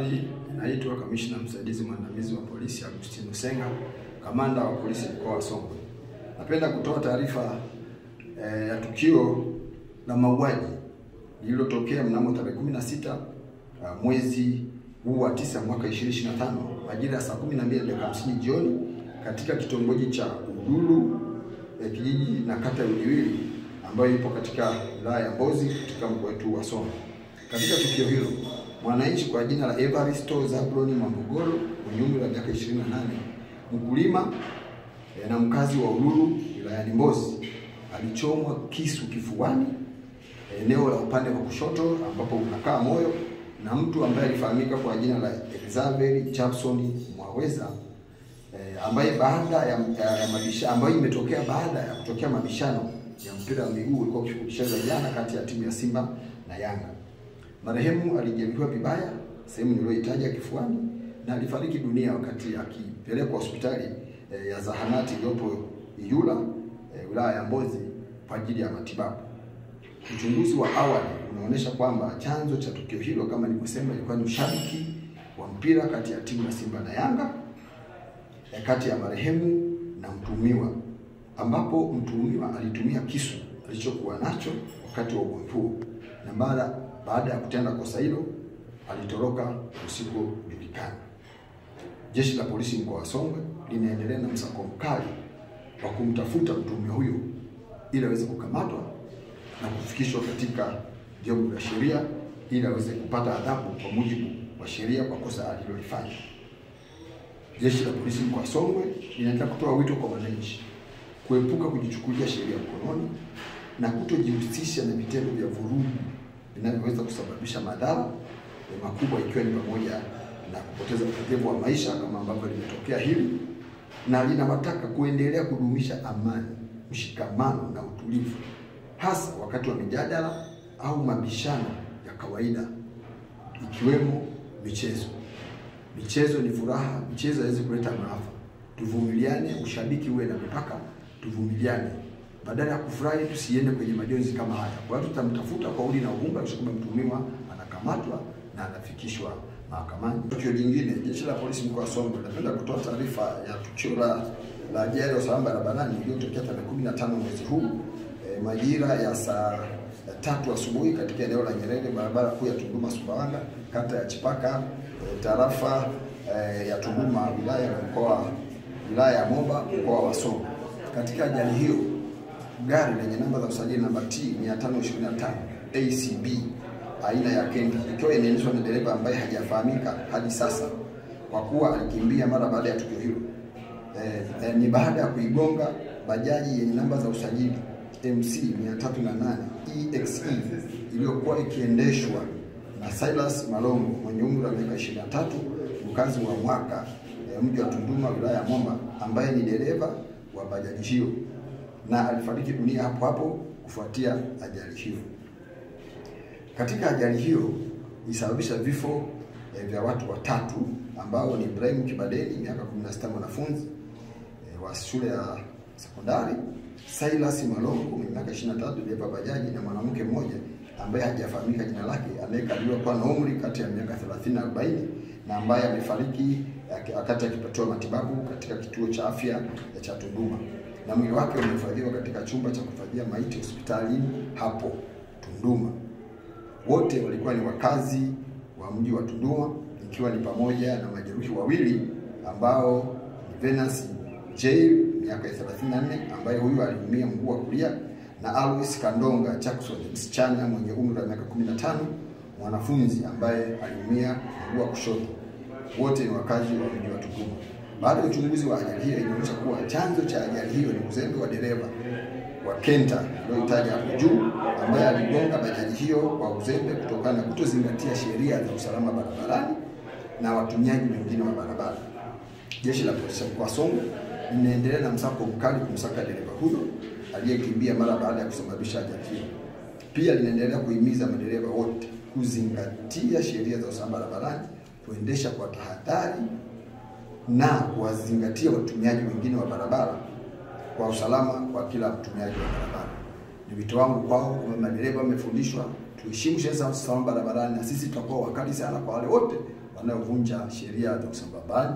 Habari, naitwa Kamishna Msaidizi Mwandamizi wa Polisi Agustino Senga, Kamanda wa Polisi Mkoa wa Songwe. Napenda kutoa taarifa ya tukio la mauaji lililotokea mnamo tarehe 16 mwezi huu wa 9 mwaka 2025 majira ya saa 12:50 jioni katika kitongoji cha Udulu kijiji na kata ya Udiwili ambayo ipo katika wilaya ya Mbozi katika mkoa wetu wa Songwe. Katika tukio hilo, mwananchi kwa jina la Evaristo Zabloni Mwambogoro mwenye umri wa miaka 28, mkulima na mkazi wa Udulu wilayani Mbozi, alichomwa kisu kifuani eneo la upande wa kushoto ambapo unakaa moyo na mtu ambaye alifahamika kwa jina la Elizabeth Chapson Mwaweza, ambaye baada ya mabishano ambayo imetokea baada ya kutokea mabishano ya mpira wa miguu ulikuwa ukichezwa jana kati ya timu ya Simba na Yanga. Marehemu alijeruhiwa vibaya sehemu niliyoitaja kifuani na alifariki dunia wakati akipelekwa hospitali ya zahanati iliyopo Iyula wilaya ya Mbozi kwa ajili ya matibabu. Uchunguzi wa awali unaonyesha kwamba chanzo cha tukio hilo kama nilivyosema ilikuwa ni ushabiki wa mpira kati ya timu ya Simba na Yanga kati ya marehemu na mtuhumiwa, ambapo mtuhumiwa alitumia kisu alichokuwa nacho wakati wa ugomvi huo, na baada ya kutenda kosa hilo alitoroka usikojulikana. Jeshi la Polisi mkoa wa Songwe linaendelea na msako mkali wa kumtafuta mtuhumiwa huyo ili aweze kukamatwa na kufikishwa katika vyombo vya sheria ili aweze kupata adhabu kwa mujibu wa sheria kwa kosa alilolifanya. Jeshi la Polisi mkoa wa Songwe linaendelea kutoa wito kwa wananchi kuepuka kujichukulia sheria mkononi na kutojihusisha na vitendo vya vurugu vinavyoweza kusababisha madhara makubwa, ikiwa ni pamoja na kupoteza upotevu wa maisha kama ambavyo limetokea hili, na linawataka kuendelea kudumisha amani, mshikamano na utulivu, hasa wakati wa mijadala au mabishano ya kawaida ikiwemo michezo. Michezo ni furaha, michezo haiwezi kuleta maafa. Tuvumiliane, ushabiki uwe na mipaka, tuvumiliane. Badala ya kufurahi tusiende kwenye majonzi kama haya. Kwa hiyo tutamtafuta kwa udi na uvumba kwamba mtuhumiwa anakamatwa na anafikishwa mahakamani. Tukio lingine, Jeshi la Polisi mkoa wa Songwe linapenda kutoa taarifa ya tukio la ajali ya usalama barabarani iliyotokea tarehe 15 mwezi huu majira ya saa 3 asubuhi katika eneo la Nyerere, barabara kuu ya Tunduma Sumbawanga, kata ya Chipaka, tarafa ya Tunduma, wilaya ya Moba, mkoa wa Songwe. Katika ajali hiyo, gari lenye namba za usajili namba T 525 ACB aina ya Kenta ikiwa inaendeshwa na dereva ambaye hajafahamika hadi sasa kwa kuwa alikimbia mara baada ya tukio hilo. Ni baada ya kuigonga bajaji yenye namba za usajili MC 308 EXE iliyokuwa ikiendeshwa na Silas Malongo mwenye umri wa miaka 23, mkazi wa Mwaka, mji wa Tunduma, wilaya ya Momba, ambaye ni dereva wa bajaji hiyo, na alifariki dunia hapo hapo kufuatia ajali hiyo. Katika ajali hiyo ilisababisha vifo vya watu watatu ambao ni Ibrahim Kibadeni miaka 16, mwanafunzi wa shule ya sekondari, Silas Malongo mwenye miaka 23, dereva bajaji, na mwanamke mmoja ambaye hajafahamika jina lake anayekadiriwa kuwa na umri kati ya miaka 30 na 40 na ambaye amefariki wakati akipatiwa matibabu katika kituo cha afya cha Tunduma, na mwili wake umehifadhiwa katika chumba cha kuhifadhia maiti hospitalini hapo Tunduma. Wote walikuwa ni wakazi wa mji wa Tunduma, ikiwa ni pamoja na majeruhi wawili ambao ni Venus J miaka 34 ambaye huyu aliumia mguu wa kulia, na Alois Kandonga Jackson msichana mwenye umri wa miaka 15, mwanafunzi ambaye aliumia mguu wa kushoto. Wote ni wakazi wa mji wa Tunduma. Baada ya uchunguzi wa ajali hiyo inaonyesha kuwa chanzo cha ajali hiyo ni uzembe wa dereva wa Kenta aliyotaja hapo juu, ambaye aligonga bajaji hiyo kwa uzembe kutokana na kutozingatia sheria za usalama barabarani na watumiaji wengine wa barabara. Jeshi la Polisi mkoa wa Songwe linaendelea na msako mkali kumsaka dereva huyo aliyekimbia mara baada ya kusababisha ajali hiyo. Pia linaendelea kuhimiza madereva wote kuzingatia sheria za usalama barabarani, kuendesha kwa tahadhari na kuwazingatia watumiaji wengine wa barabara kwa usalama kwa kila mtumiaji wa barabara. Ni wito wangu kwao, kama madereva wamefundishwa tuheshimu sheria za usalama barabarani, na sisi tutakuwa wakali sana kwa wale wote wanaovunja sheria za usambazaji.